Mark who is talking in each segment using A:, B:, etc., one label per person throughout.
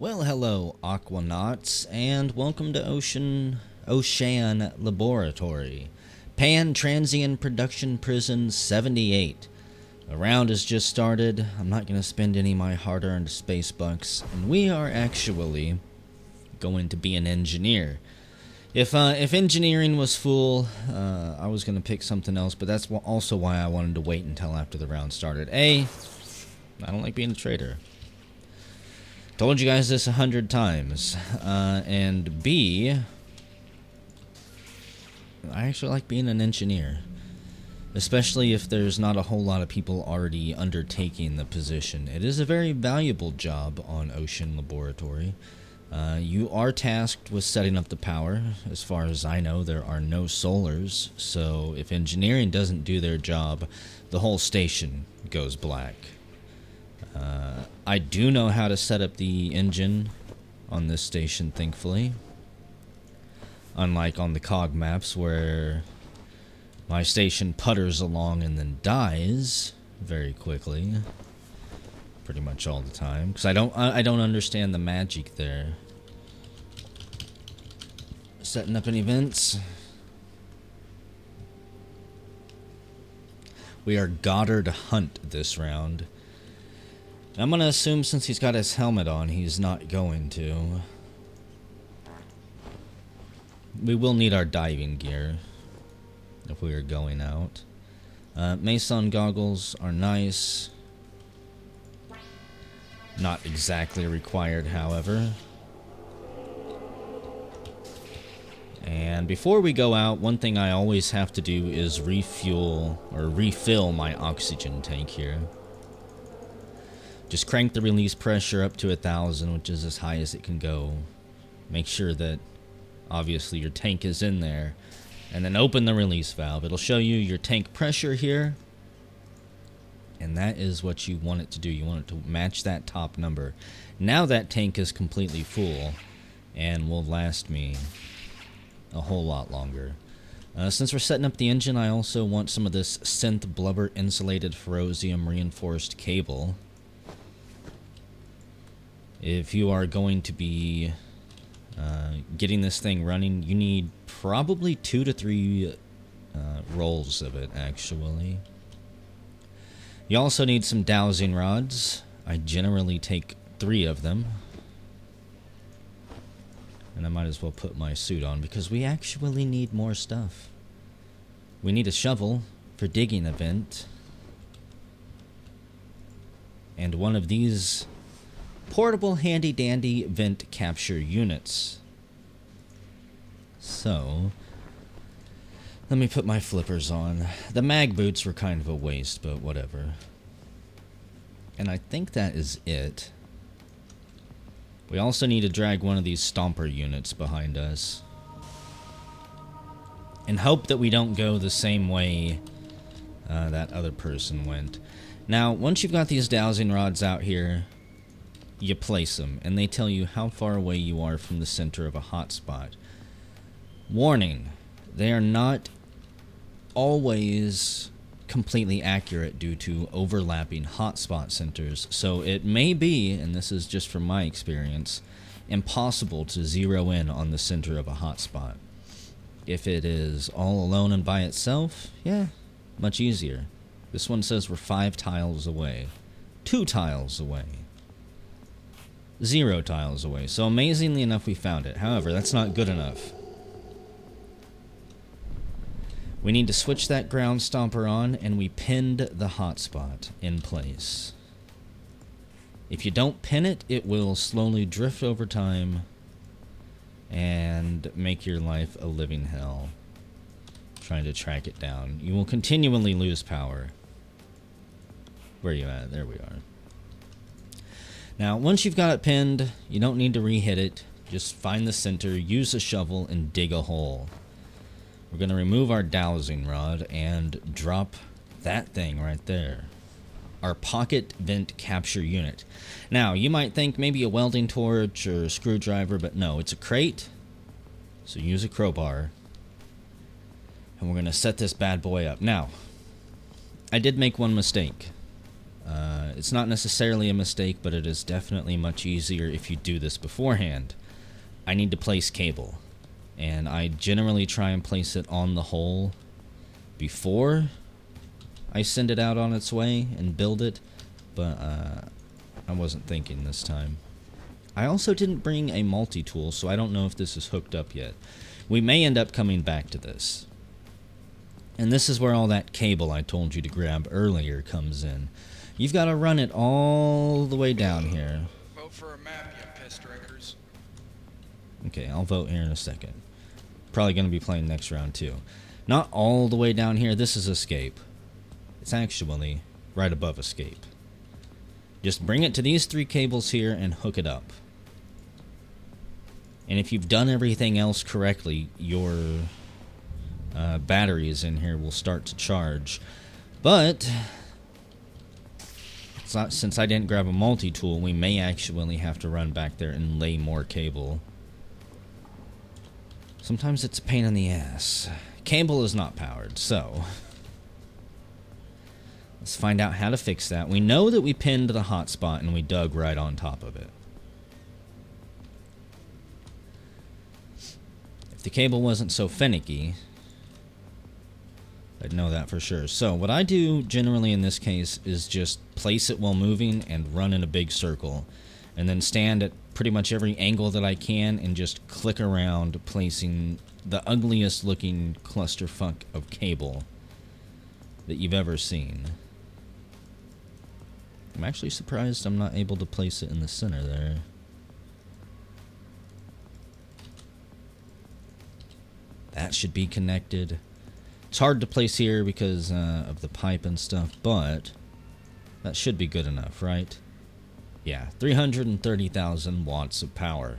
A: Well, hello, Aquanauts, and welcome to Oshan Laboratory, Pan-Transient Production Prison 78. The round has just started. I'm not going to spend any of my hard-earned space bucks, and we are actually going to be an engineer. If engineering was full, I was going to pick something else, but that's also why I wanted to wait until after the round started. A, I don't like being a traitor. Told you guys this 100 times. And B, I actually like being an engineer. Especially if there's not a whole lot of people already undertaking the position. It is a very valuable job on Oshan Laboratory. You are tasked with setting up the power. As far as I know, there are no solars. So if engineering doesn't do their job, the whole station goes black. I do know how to set up the engine on this station, thankfully. Unlike on the cog maps where my station putters along and then dies very quickly. Pretty much all the time. Because I don't understand the magic there. Setting up any vents. We are Goddard Hunt this round. I'm going to assume since he's got his helmet on, he's not going to. We will need our diving gear if we are going out. Mason goggles are nice. Not exactly required, however. And before we go out, one thing I always have to do is refill my oxygen tank here. Just crank the release pressure up to 1,000, which is as high as it can go. Make sure that, obviously, your tank is in there. And then open the release valve. It'll show you your tank pressure here. And that is what you want it to do. You want it to match that top number. Now that tank is completely full and will last me a whole lot longer. Since we're setting up the engine, I also want some of this synth blubber insulated ferrosium reinforced cable. If you are going to be getting this thing running, you need probably 2 to 3 rolls of it, actually. You also need some dowsing rods. I generally take 3 of them. And I might as well put my suit on, because we actually need more stuff. We need a shovel for digging a vent. And one of these portable handy-dandy vent capture units. So, let me put my flippers on. The mag boots were kind of a waste, but whatever. And I think that is it. We also need to drag one of these stomper units behind us. And hope that we don't go the same way that other person went. Now, once you've got these dowsing rods out here, you place them, and they tell you how far away you are from the center of a hotspot. Warning, they are not always completely accurate due to overlapping hotspot centers, so it may be, and this is just from my experience, impossible to zero in on the center of a hotspot. If it is all alone and by itself, yeah, much easier. This one says we're 5 tiles away, 2 tiles away, 0 tiles away. So amazingly enough, we found it. However, that's not good enough. We need to switch that ground stomper on, and we pinned the hotspot in place. If you don't pin it, it will slowly drift over time and make your life a living hell trying to track it down. You will continually lose power. Where are you at? There we are. Now, once you've got it pinned, you don't need to re-hit it. Just find the center, use a shovel, and dig a hole. We're going to remove our dowsing rod and drop that thing right there. Our pocket vent capture unit. Now, you might think maybe a welding torch or a screwdriver, but no, it's a crate. So use a crowbar. And we're going to set this bad boy up. Now, I did make one mistake. It's not necessarily a mistake, but it is definitely much easier if you do this beforehand. I need to place cable, and I generally try and place it on the hole before I send it out on its way and build it, but I wasn't thinking this time. I also didn't bring a multi-tool, so I don't know if this is hooked up yet. We may end up coming back to this. And this is where all that cable I told you to grab earlier comes in. You've got to run it all the way down here.
B: Vote for a map, you piss drinkers.
A: Okay, I'll vote here in a second. Probably going to be playing next round too. Not all the way down here. This is escape. It's actually right above escape. Just bring it to these 3 cables here and hook it up. And if you've done everything else correctly, your batteries in here will start to charge. But since I didn't grab a multi-tool, we may actually have to run back there and lay more cable. Sometimes it's a pain in the ass. Cable is not powered, so let's find out how to fix that. We know that we pinned the hotspot and we dug right on top of it. If the cable wasn't so finicky, I'd know that for sure. So what I do generally in this case is just place it while moving and run in a big circle, and then stand at pretty much every angle that I can and just click around, placing the ugliest looking clusterfuck of cable that you've ever seen. I'm actually surprised I'm not able to place it in the center there. That should be connected. It's hard to place here because of the pipe and stuff, but that should be good enough, right? Yeah, 330,000 watts of power.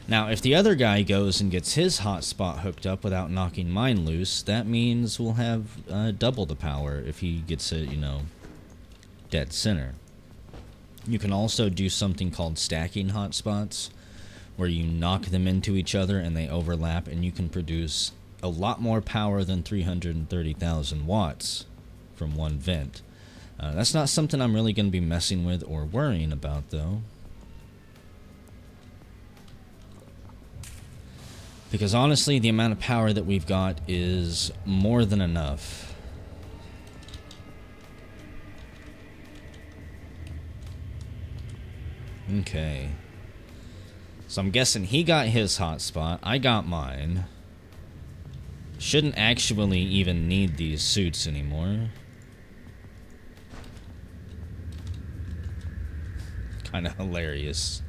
A: Now, if the other guy goes and gets his hotspot hooked up without knocking mine loose, that means we'll have double the power if he gets it, you know, dead center. You can also do something called stacking hotspots, where you knock them into each other and they overlap, and you can produce a lot more power than 330,000 watts from one vent. That's not something I'm really going to be messing with or worrying about, though, because honestly, the amount of power that we've got is more than enough. Okay. So I'm guessing he got his hotspot, I got mine. Shouldn't actually even need these suits anymore. Kind of hilarious.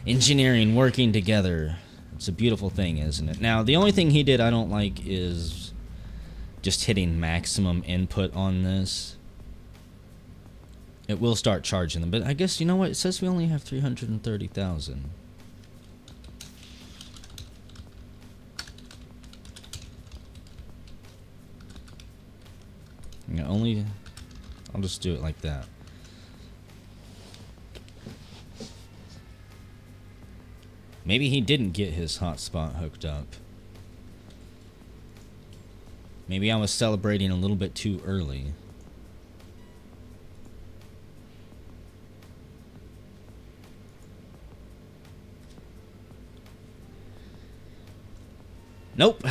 A: Engineering working together. It's a beautiful thing, isn't it? Now, the only thing he did I don't like is just hitting maximum input on this. It will start charging them, but I guess, you know what? It says we only have 330,000. Yeah, I'll just do it like that. Maybe he didn't get his hotspot hooked up. Maybe I was celebrating a little bit too early. Nope.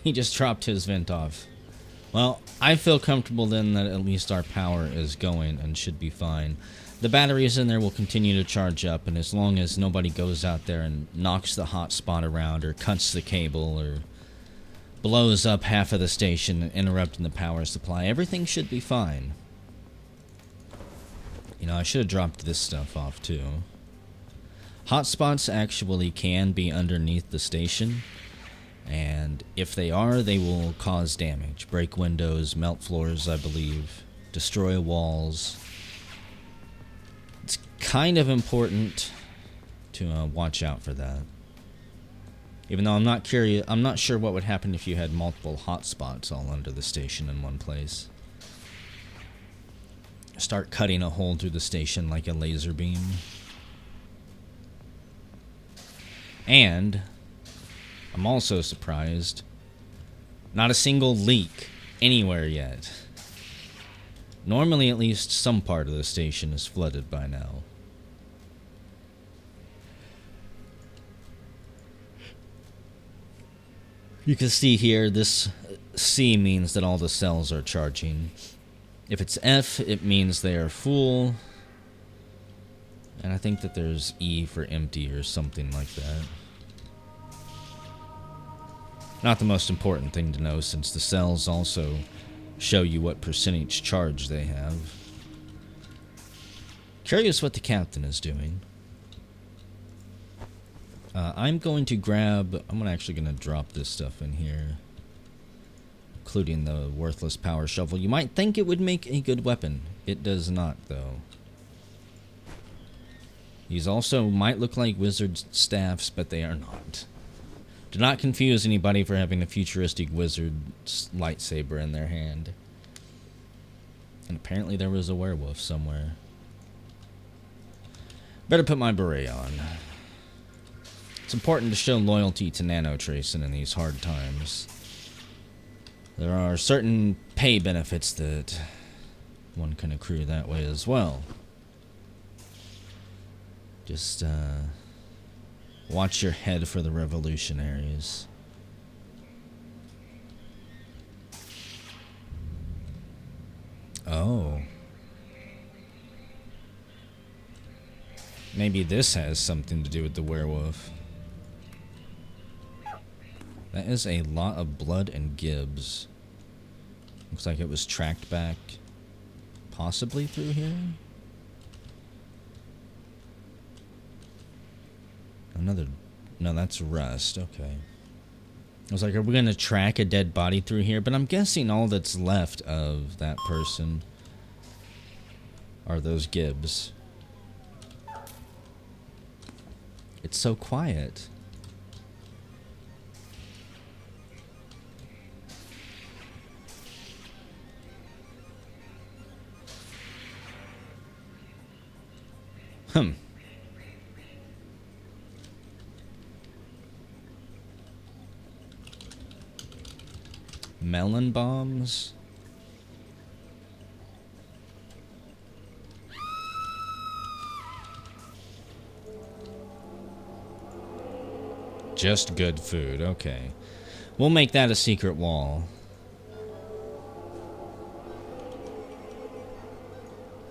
A: He just dropped his vent off. Well, I feel comfortable then that at least our power is going and should be fine. The batteries in there will continue to charge up, and as long as nobody goes out there and knocks the hotspot around or cuts the cable or blows up half of the station, interrupting the power supply, everything should be fine. You know, I should have dropped this stuff off too. Hotspots actually can be underneath the station, and if they are, they will cause damage. Break windows, melt floors, I believe, destroy walls. It's kind of important to watch out for that. Even though I'm not sure what would happen if you had multiple hotspots all under the station in one place. Start cutting a hole through the station like a laser beam. And I'm also surprised, not a single leak anywhere yet. Normally, at least some part of the station is flooded by now. You can see here, this C means that all the cells are charging. If it's F, it means they are full. And I think that there's E for empty or something like that. Not the most important thing to know, since the cells also show you what percentage charge they have. Curious what the captain is doing. I'm actually going to drop this stuff in here, including the worthless power shovel. You might think it would make a good weapon. It does not, though. These also might look like wizard staffs, but they are not. Do not confuse anybody for having a futuristic wizard lightsaber in their hand. And apparently there was a werewolf somewhere. Better put my beret on. It's important to show loyalty to nanotracing in these hard times. There are certain pay benefits that one can accrue that way as well. Just, watch your head for the revolutionaries. Oh. Maybe this has something to do with the werewolf. That is a lot of blood and gibbs. Looks like it was tracked back, possibly through here. No, that's rust. Okay. I was like, are we going to track a dead body through here? But I'm guessing all that's left of that person are those gibbs. It's so quiet. Melon bombs? Just good food, okay. We'll make that a secret wall.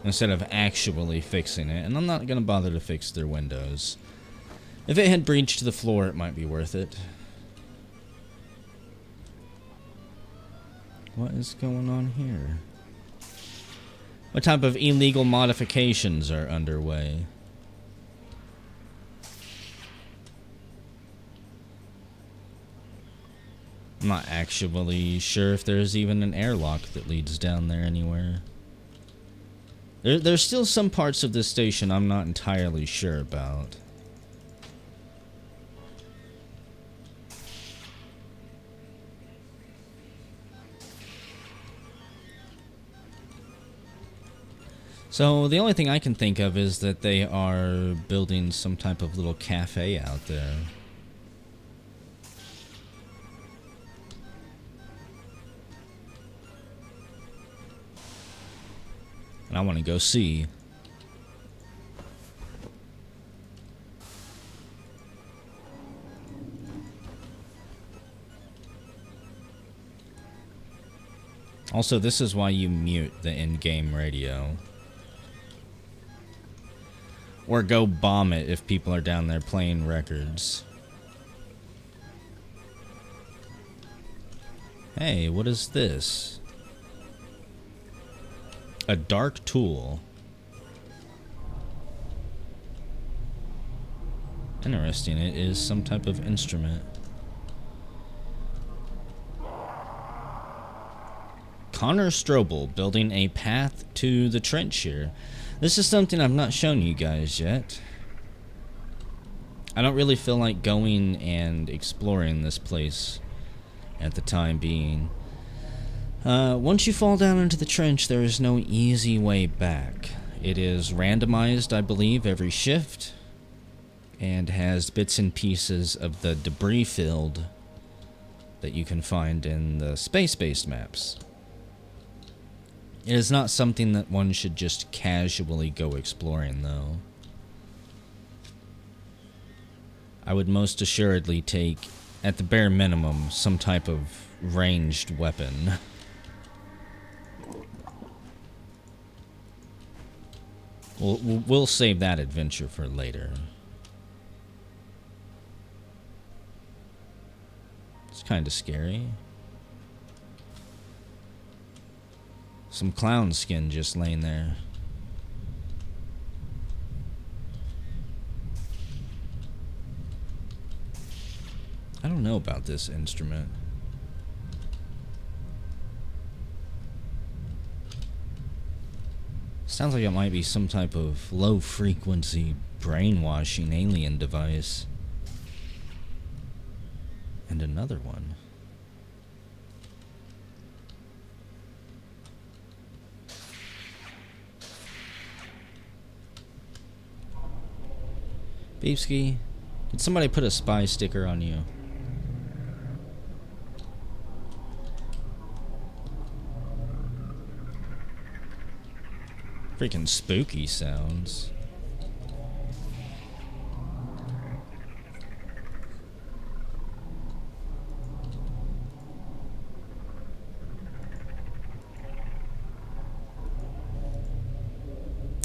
A: Instead of actually fixing it. And I'm not going to bother to fix their windows. If it had breached the floor, it might be worth it. What is going on here? What type of illegal modifications are underway? I'm not actually sure if there's even an airlock that leads down there anywhere. There's still some parts of this station I'm not entirely sure about. So the only thing I can think of is that they are building some type of little cafe out there. And I want to go see. Also, this is why you mute the in-game radio. Or go bomb it if people are down there playing records. Hey, what is this? A dark tool. Interesting, it is some type of instrument. Connor Strobel building a path to the trench here. This is something I've not shown you guys yet. I don't really feel like going and exploring this place at the time being. Once you fall down into the trench, there is no easy way back. It is randomized, I believe, every shift, and has bits and pieces of the debris field that you can find in the space-based maps. It is not something that one should just casually go exploring, though. I would most assuredly take, at the bare minimum, some type of ranged weapon. We'll save that adventure for later. It's kind of scary. Some clown skin just laying there. I don't know about this instrument. Sounds like it might be some type of low-frequency brainwashing alien device. And another one. Beefsky, did somebody put a spy sticker on you? Freaking spooky sounds.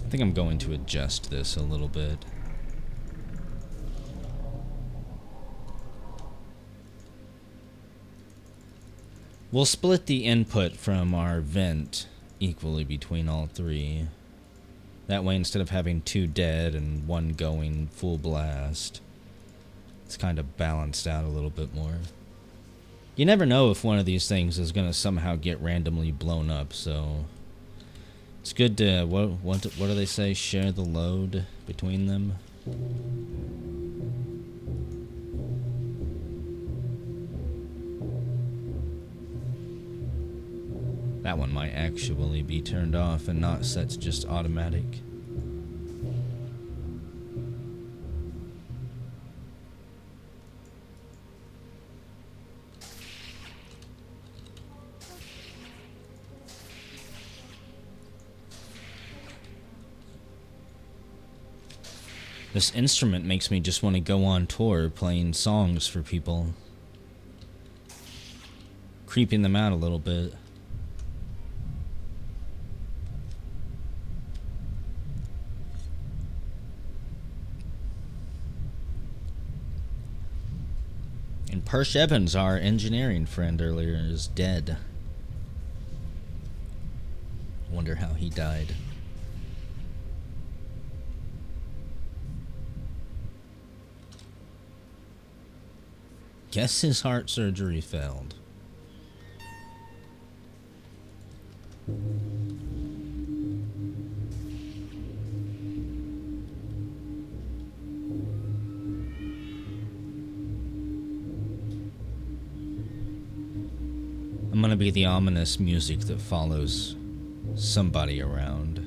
A: I think I'm going to adjust this a little bit. We'll split the input from our vent equally between all three. That way, instead of having two dead and one going full blast, it's kind of balanced out a little bit more. You never know if one of these things is going to somehow get randomly blown up, so it's good to, what do they say, share the load between them? That one might actually be turned off and not set to just automatic. This instrument makes me just want to go on tour playing songs for people. Creeping them out a little bit. And Persh Evans, our engineering friend earlier, is dead. Wonder how he died. Guess his heart surgery failed. I'm gonna be the ominous music that follows somebody around.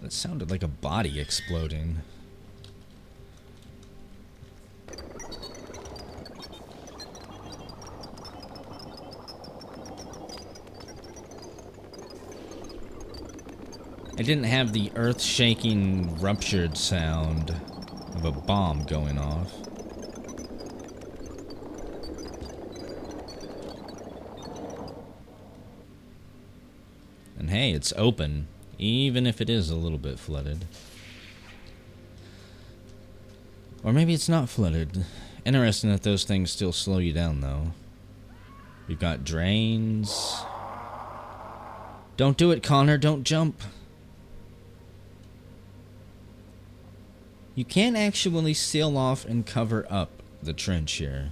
A: That sounded like a body exploding. I didn't have the earth-shaking, ruptured sound of a bomb going off. And hey, it's open. Even if it is a little bit flooded. Or maybe it's not flooded. Interesting that those things still slow you down, though. We've got drains. Don't do it, Connor. Don't jump. You can actually seal off and cover up the trench here.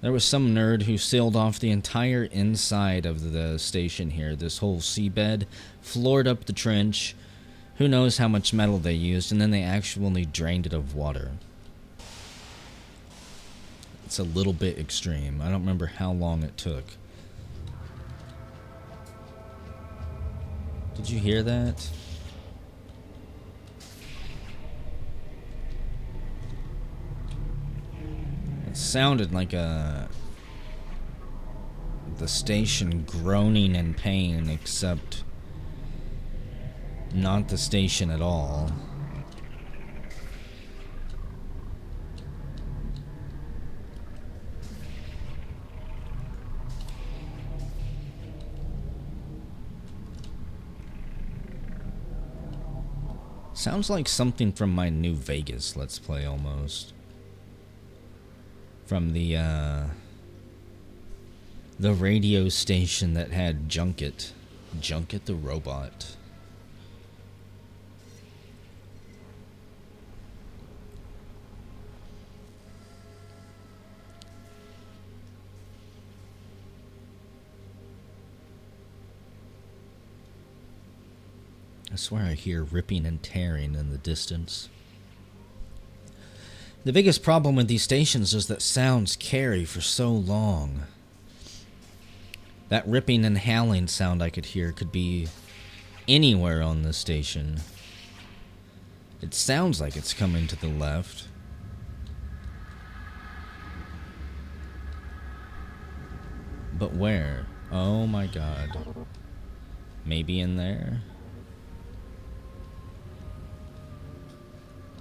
A: There was some nerd who sealed off the entire inside of the station here, this whole seabed, floored up the trench. Who knows how much metal they used, and then they actually drained it of water. It's a little bit extreme. I don't remember how long it took. Did you hear that? It sounded like the station groaning in pain, except not the station at all. Sounds like something from my New Vegas Let's Play, almost. From the radio station that had Junket. Junket the robot. I swear I hear ripping and tearing in the distance. The biggest problem with these stations is that sounds carry for so long. That ripping and howling sound I could hear could be anywhere on the station. It sounds like it's coming to the left. But where? Oh my god. Maybe in there?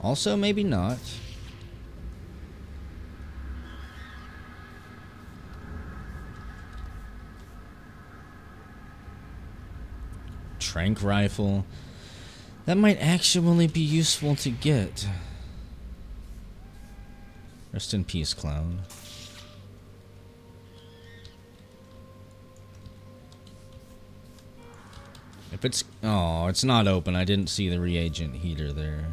A: Also, maybe not. Trank rifle. That might actually be useful to get. Rest in peace, clown. If it's... Oh, it's not open. I didn't see the reagent heater there.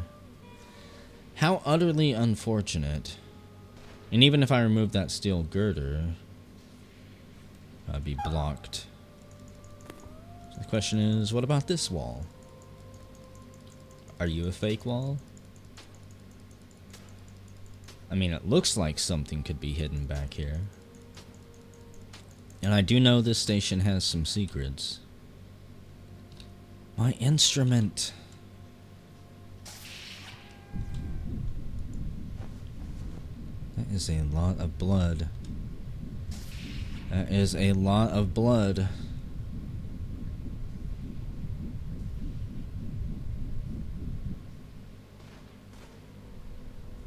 A: How utterly unfortunate. And even if I remove that steel girder, I'd be blocked. So the question is, what about this wall? Are you a fake wall? I mean, it looks like something could be hidden back here. And I do know this station has some secrets. My instrument. That is a lot of blood. That is a lot of blood.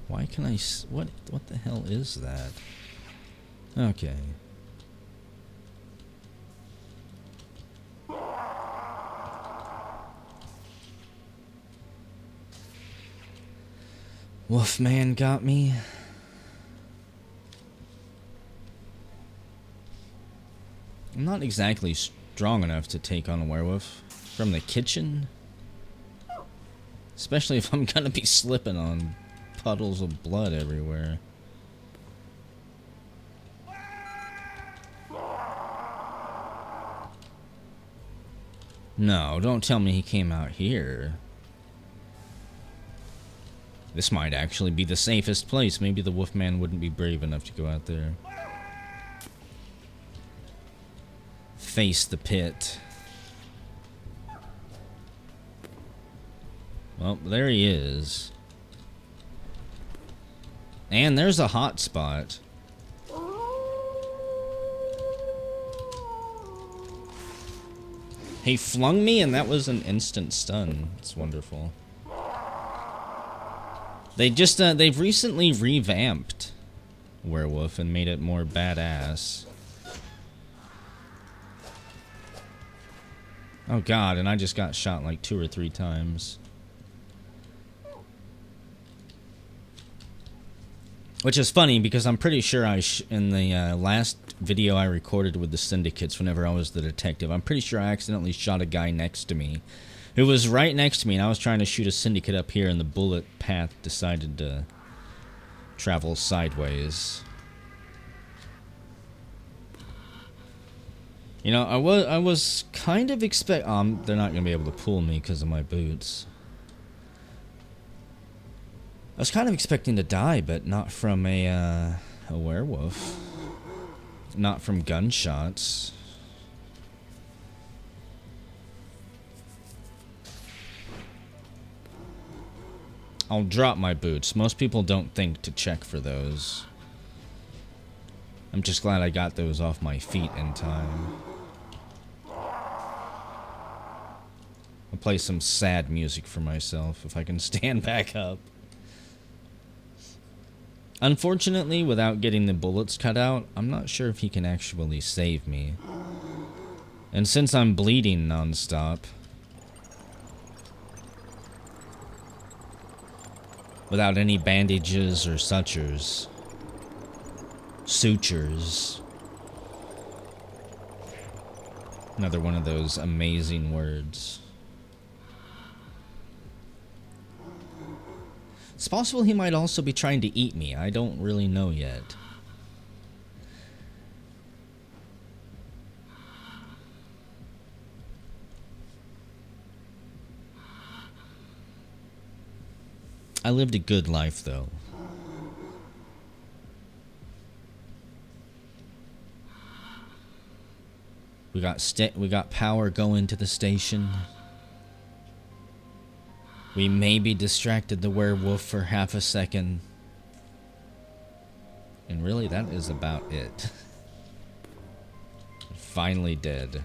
A: Why can I... What the hell is that? Okay. Wolfman got me. I'm not exactly strong enough to take on a werewolf from the kitchen. Especially if I'm gonna be slipping on puddles of blood everywhere. No, don't tell me he came out here. This might actually be the safest place. Maybe the Wolfman wouldn't be brave enough to go out there. Face the pit. Well, there he is. And there's a hot spot. He flung me and that was an instant stun. It's wonderful. They've recently revamped Werewolf and made it more badass. Oh god, and I just got shot like 2 or 3 times. Which is funny because I'm pretty sure in the last video I recorded with the syndicates whenever I was the detective, I'm pretty sure I accidentally shot a guy next to me who was right next to me, and I was trying to shoot a syndicate up here and the bullet path decided to travel sideways. You know, I was kind of they're not gonna be able to pull me because of my boots. I was kind of expecting to die, but not from a werewolf. Not from gunshots. I'll drop my boots. Most people don't think to check for those. I'm just glad I got those off my feet in time. I'll play some sad music for myself if I can stand back up. Unfortunately, without getting the bullets cut out, I'm not sure if he can actually save me. And since I'm bleeding nonstop, without any bandages or sutures, another one of those amazing words. It's possible he might also be trying to eat me. I don't really know yet. I lived a good life, though. We got power going to the station. We maybe distracted the werewolf for half a second. And really, that is about it. Finally dead.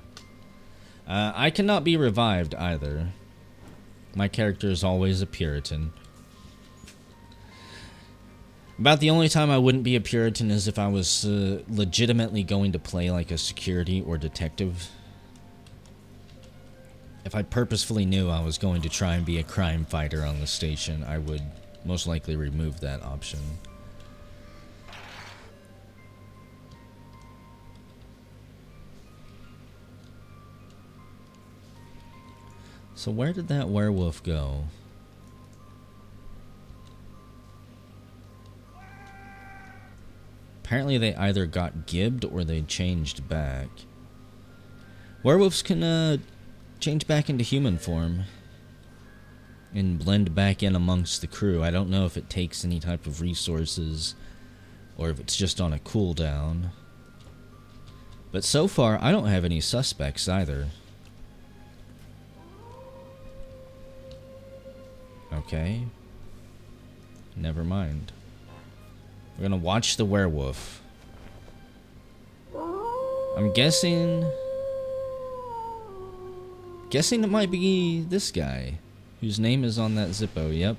A: I cannot be revived either. My character is always a Puritan. About the only time I wouldn't be a Puritan is if I was legitimately going to play like a security or detective. If I purposefully knew I was going to try and be a crime fighter on the station, I would most likely remove that option. So where did that werewolf go? Apparently they either got gibbed or they changed back. Werewolves can change back into human form and blend back in amongst the crew. I don't know if it takes any type of resources or if it's just on a cooldown. But so far, I don't have any suspects either. Okay. Never mind. We're gonna watch the werewolf. I'm guessing it might be this guy, whose name is on that Zippo, yep.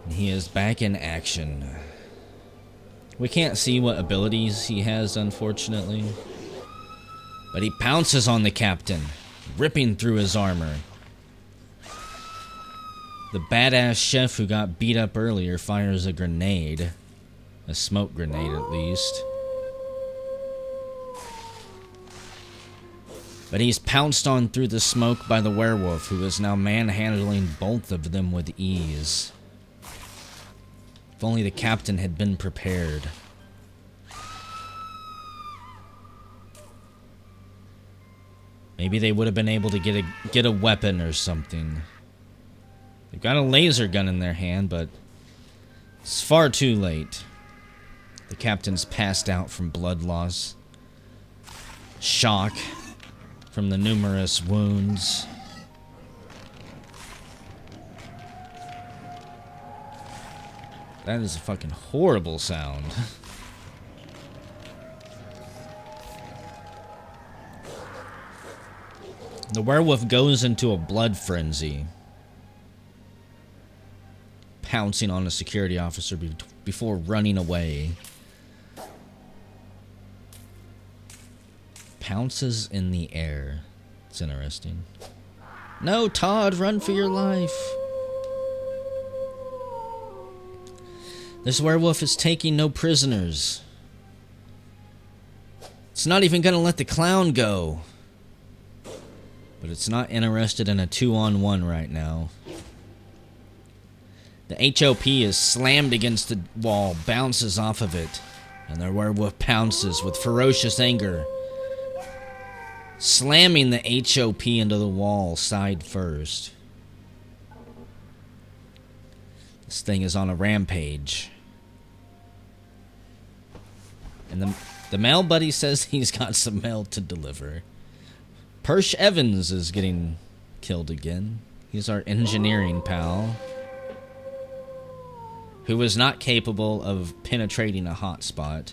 A: He is back in action. We can't see what abilities he has, unfortunately. But he pounces on the captain, ripping through his armor. The badass chef who got beat up earlier fires a grenade. A smoke grenade, at least. But he's pounced on through the smoke by the werewolf, who is now manhandling both of them with ease. If only the captain had been prepared. Maybe they would have been able to get a weapon or something. They've got a laser gun in their hand, but it's far too late. The captain's passed out from blood loss, shock from the numerous wounds. That is a fucking horrible sound. The werewolf goes into a blood frenzy, pouncing on a security officer before running away. Pounces in the air. It's interesting. No, Todd, run for your life. This werewolf is taking no prisoners. It's not even gonna let the clown go. But it's not interested in a 2-on-1 right now. The HOP is slammed against the wall, bounces off of it, and the werewolf pounces with ferocious anger, slamming the HOP into the wall side first. This thing is on a rampage. And the mail buddy says he's got some mail to deliver. Persh Evans is getting killed again. He's our engineering pal, who is not capable of penetrating a hotspot.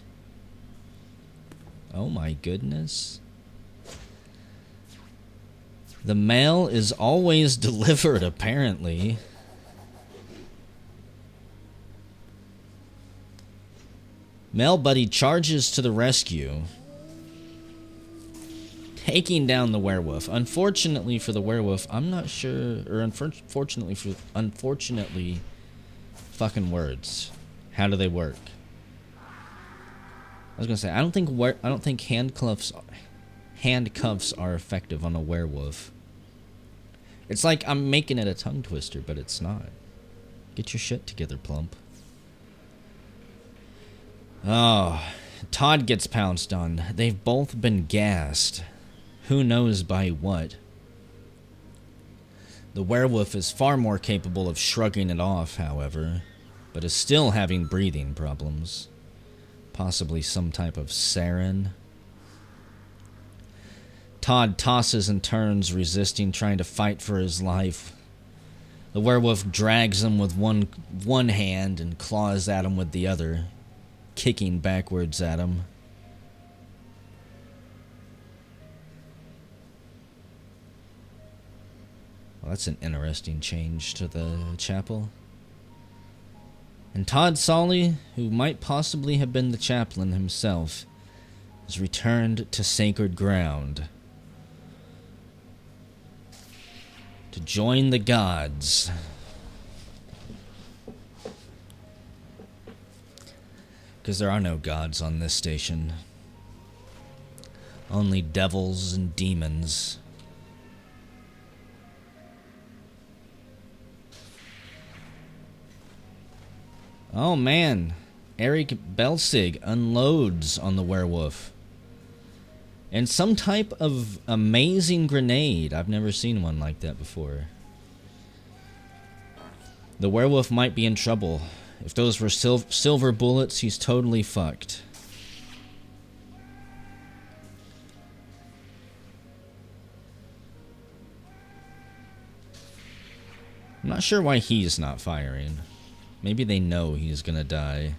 A: Oh my goodness. The mail is always delivered, apparently. Mail buddy charges to the rescue, taking down the werewolf. Unfortunately for the werewolf, I'm not sure, or unfortunately, fucking words. How do they work? I was gonna say I don't think handcuffs are effective on a werewolf. It's like I'm making it a tongue twister, but it's not. Get your shit together, Plump. Oh, Todd gets pounced on. They've both been gassed. Who knows by what? The werewolf is far more capable of shrugging it off, however, but is still having breathing problems. Possibly some type of sarin. Todd tosses and turns, resisting, trying to fight for his life. The werewolf drags him with one hand and claws at him with the other, kicking backwards at him. Well, that's an interesting change to the chapel. And Todd Solly, who might possibly have been the chaplain himself, is returned to sacred ground to join the gods. Because there are no gods on this station. Only devils and demons. Oh man, Eric Belsig unloads on the werewolf. And some type of amazing grenade. I've never seen one like that before. The werewolf might be in trouble. If those were silver bullets, he's totally fucked. I'm not sure why he's not firing. Maybe they know he's gonna die.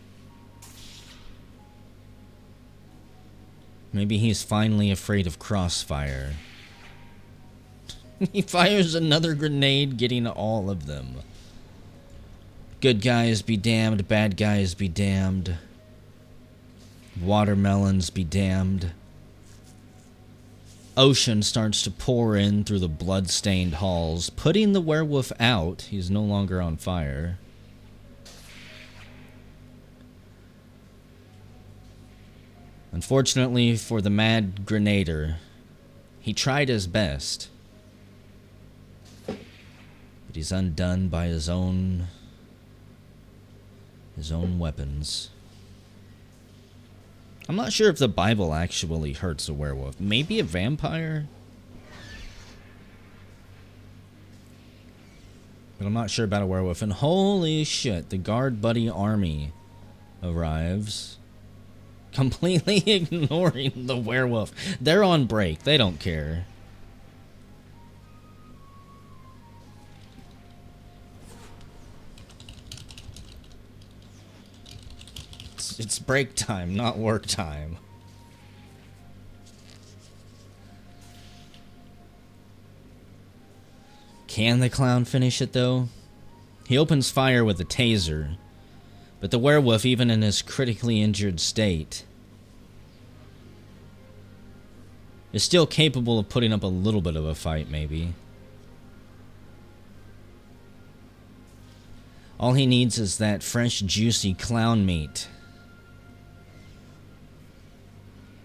A: Maybe he's finally afraid of crossfire. He fires another grenade, getting all of them. Good guys be damned, bad guys be damned. Watermelons be damned. Oshan starts to pour in through the blood-stained halls, putting the werewolf out. He's no longer on fire. Unfortunately for the mad grenader, he tried his best, but he's undone by his own weapons. I'm not sure if the Bible actually hurts a werewolf. Maybe a vampire? But I'm not sure about a werewolf. And holy shit, the guard buddy army arrives, completely ignoring the werewolf. They're on break. They don't care. It's break time, not work time. Can the clown finish it, though? He opens fire with a taser, but the werewolf, even in his critically injured state, is still capable of putting up a little bit of a fight, maybe. All he needs is that fresh, juicy clown meat.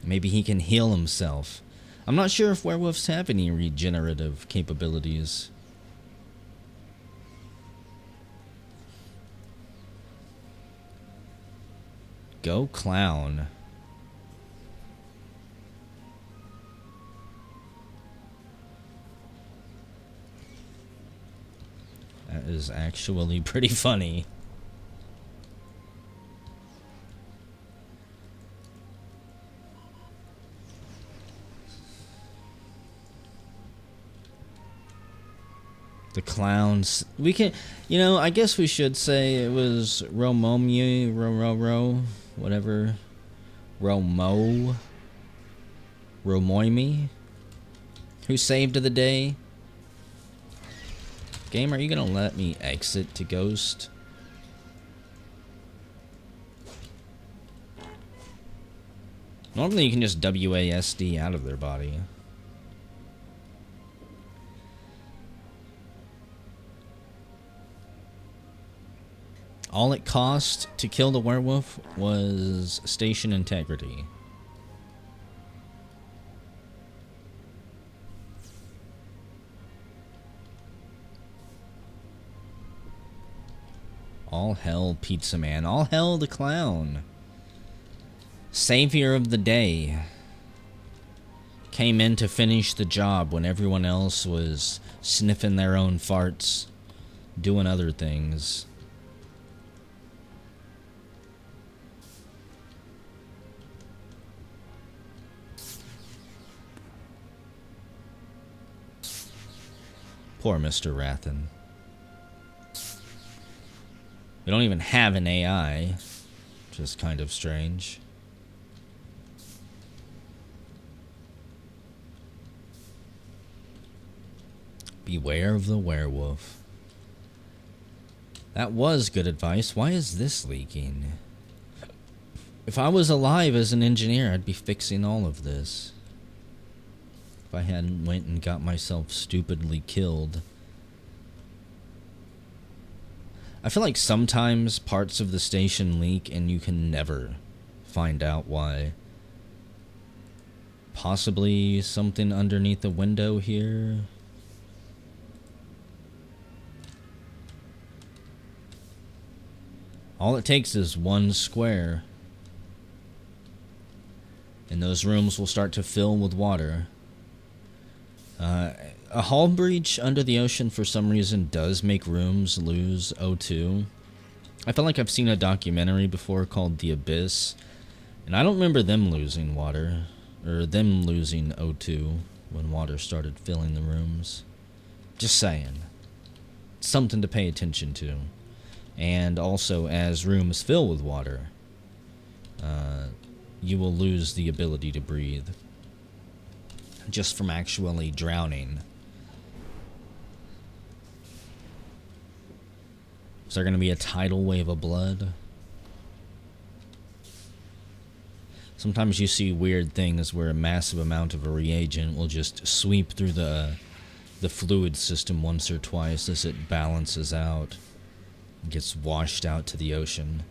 A: Maybe he can heal himself. I'm not sure if werewolves have any regenerative capabilities. Go clown. That is actually pretty funny. The clowns. We can, I guess we should say it was Romomi, whatever. Romoimi, who saved the day. Game, are you gonna let me exit to Ghost? Normally you can just WASD out of their body. All it cost to kill the werewolf was station integrity. All hell, Pizza Man. All hell, the clown. Savior of the day. Came in to finish the job when everyone else was sniffing their own farts, doing other things. Poor Mr. Rathen. We don't even have an AI, which is kind of strange. Beware of the werewolf. That was good advice. Why is this leaking? If I was alive as an engineer, I'd be fixing all of this. If I hadn't went and got myself stupidly killed. I feel like sometimes parts of the station leak and you can never find out why. Possibly something underneath the window here. All it takes is one square, and those rooms will start to fill with water. A hull breach under the ocean for some reason does make rooms lose O2. I feel like I've seen a documentary before called The Abyss, and I don't remember them losing water, or them losing O2 when water started filling the rooms. Just saying. Something to pay attention to. And also, as rooms fill with water, you will lose the ability to breathe. Just from actually drowning. Is there going to be a tidal wave of blood? Sometimes you see weird things where a massive amount of a reagent will just sweep through the fluid system once or twice as it balances out. It gets washed out to the ocean.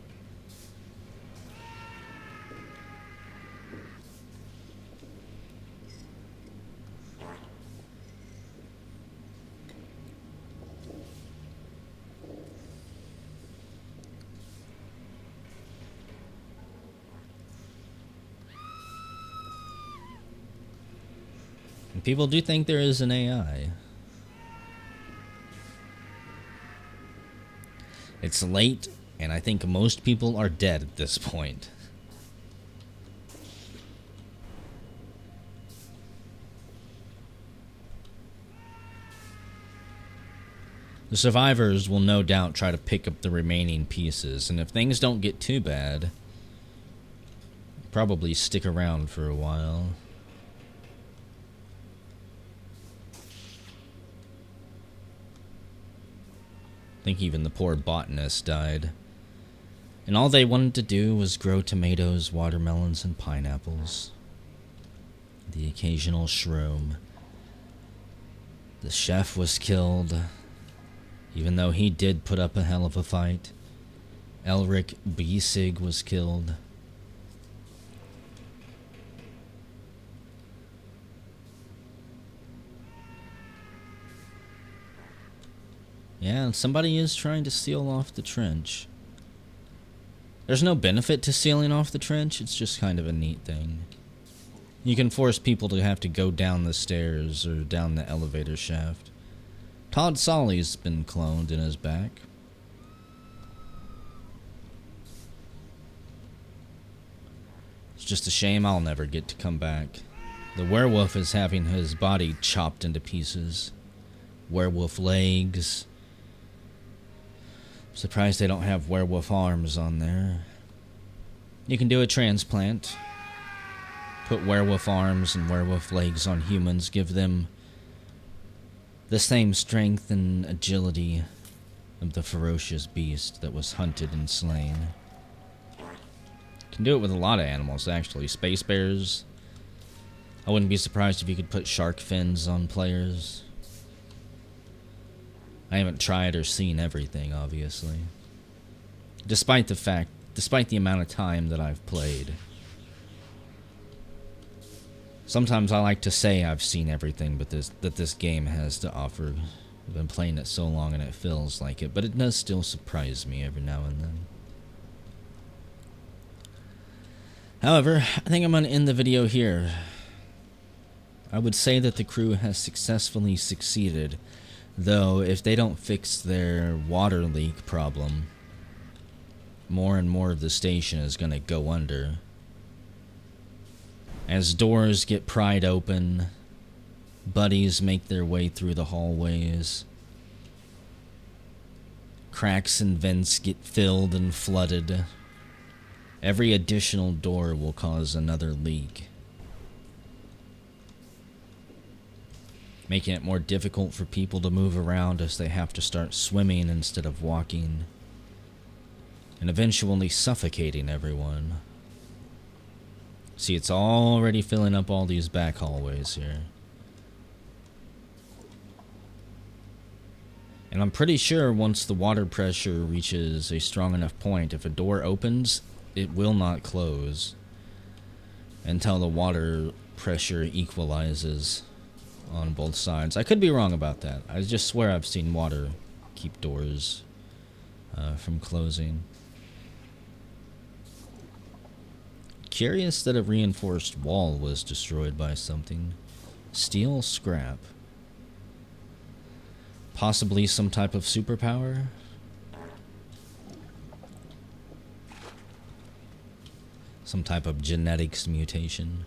A: And people do think there is an AI. It's late, and I think most people are dead at this point. The survivors will no doubt try to pick up the remaining pieces, and if things don't get too bad, probably stick around for a while. I think even the poor botanist died. And all they wanted to do was grow tomatoes, watermelons, and pineapples. The occasional shroom. The chef was killed, even though he did put up a hell of a fight. Elric Biesig was killed. Yeah, somebody is trying to seal off the trench. There's no benefit to sealing off the trench, it's just kind of a neat thing. You can force people to have to go down the stairs or down the elevator shaft. Todd Solly's been cloned in his back. It's just a shame I'll never get to come back. The werewolf is having his body chopped into pieces. Werewolf legs. Surprised they don't have werewolf arms on there. You can do a transplant. Put werewolf arms and werewolf legs on humans. Give them the same strength and agility of the ferocious beast that was hunted and slain. Can do it with a lot of animals, actually. Space bears. I wouldn't be surprised if you could put shark fins on players. I haven't tried or seen everything, obviously. Despite the amount of time that I've played. Sometimes I like to say I've seen everything that this game has to offer. I've been playing it so long and it feels like it, but it does still surprise me every now and then. However, I think I'm going to end the video here. I would say that the crew has successfully succeeded, though if they don't fix their water leak problem, more and more of the station is going to go under. As doors get pried open, buddies make their way through the hallways, cracks and vents get filled and flooded. Every additional door will cause another leak, making it more difficult for people to move around as they have to start swimming instead of walking, and eventually suffocating everyone. See, it's already filling up all these back hallways here. And I'm pretty sure once the water pressure reaches a strong enough point, if a door opens, it will not close until the water pressure equalizes on both sides. I could be wrong about that. I just swear I've seen water keep doors from closing. Curious that a reinforced wall was destroyed by something. Steel scrap. Possibly some type of superpower? Some type of genetics mutation?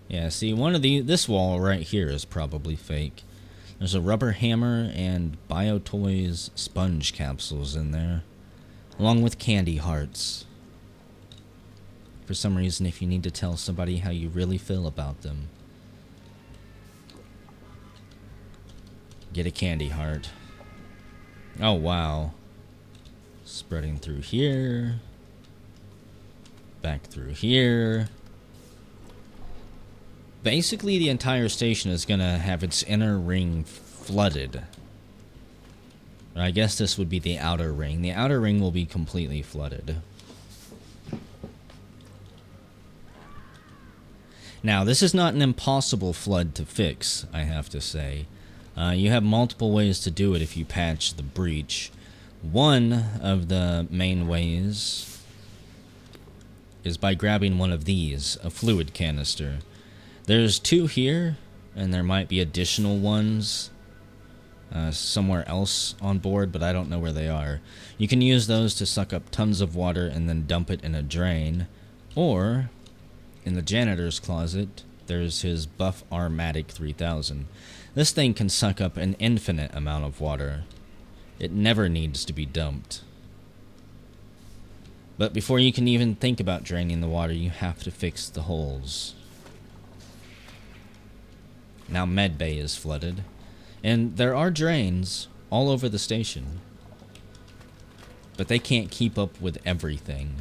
A: Yeah, see, this wall right here is probably fake. There's a rubber hammer and BioToys sponge capsules in there, along with candy hearts. For some reason, if you need to tell somebody how you really feel about them, get a candy heart. Oh, wow. Spreading through here. Back through here. Basically, the entire station is going to have its inner ring flooded. I guess this would be the outer ring. The outer ring will be completely flooded. Now, this is not an impossible flood to fix, I have to say. You have multiple ways to do it if you patch the breach. One of the main ways is by grabbing one of these, a fluid canister. There's two here, and there might be additional ones somewhere else on board, but I don't know where they are. You can use those to suck up tons of water and then dump it in a drain, or in the janitor's closet, there's his Buff Armatic 3000. This thing can suck up an infinite amount of water. It never needs to be dumped. But before you can even think about draining the water, you have to fix the holes. Now Medbay is flooded, and there are drains all over the station, but they can't keep up with everything.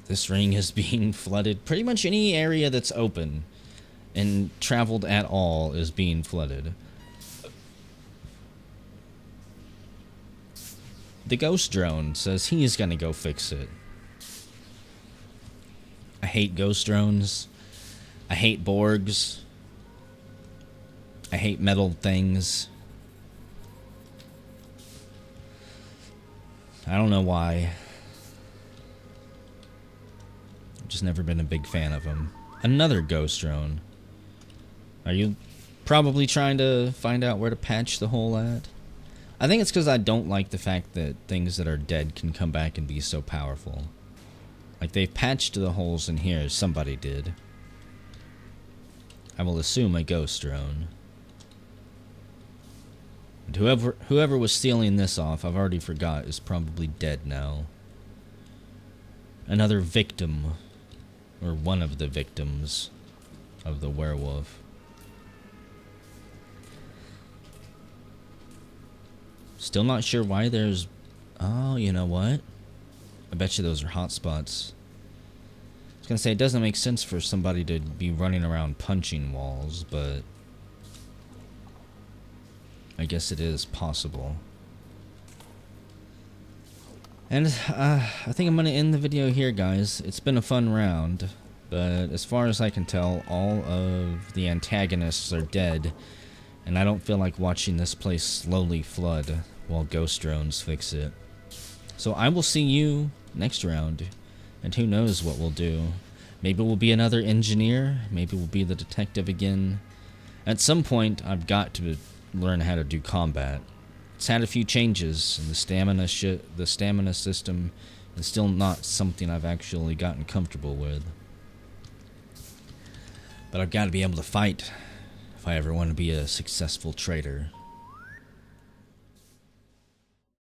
A: This ring is being flooded. Pretty much any area that's open and traveled at all is being flooded. The ghost drone says he's gonna go fix it. I hate ghost drones. I hate Borgs. I hate metal things. I don't know why. I've just never been a big fan of him. Another ghost drone. Are you probably trying to find out where to patch the hole at? I think it's because I don't like the fact that things that are dead can come back and be so powerful. Like, they've patched the holes in here. Somebody did. I will assume a ghost drone. And whoever was stealing this off, I've already forgot, is probably dead now. Another victim. Or one of the victims of the werewolf. Still not sure why there's... Oh, you know what? I bet you those are hotspots. I was gonna say, it doesn't make sense for somebody to be running around punching walls, but... I guess it is possible. And I think I'm going to end the video here, guys. It's been a fun round, but as far as I can tell, all of the antagonists are dead, and I don't feel like watching this place slowly flood while ghost drones fix it. So I will see you next round, and who knows what we'll do. Maybe we'll be another engineer, maybe we'll be the detective again. At some point, I've got to learn how to do combat. It's had a few changes, and the stamina system is still not something I've actually gotten comfortable with. But I've got to be able to fight if I ever want to be a successful trader.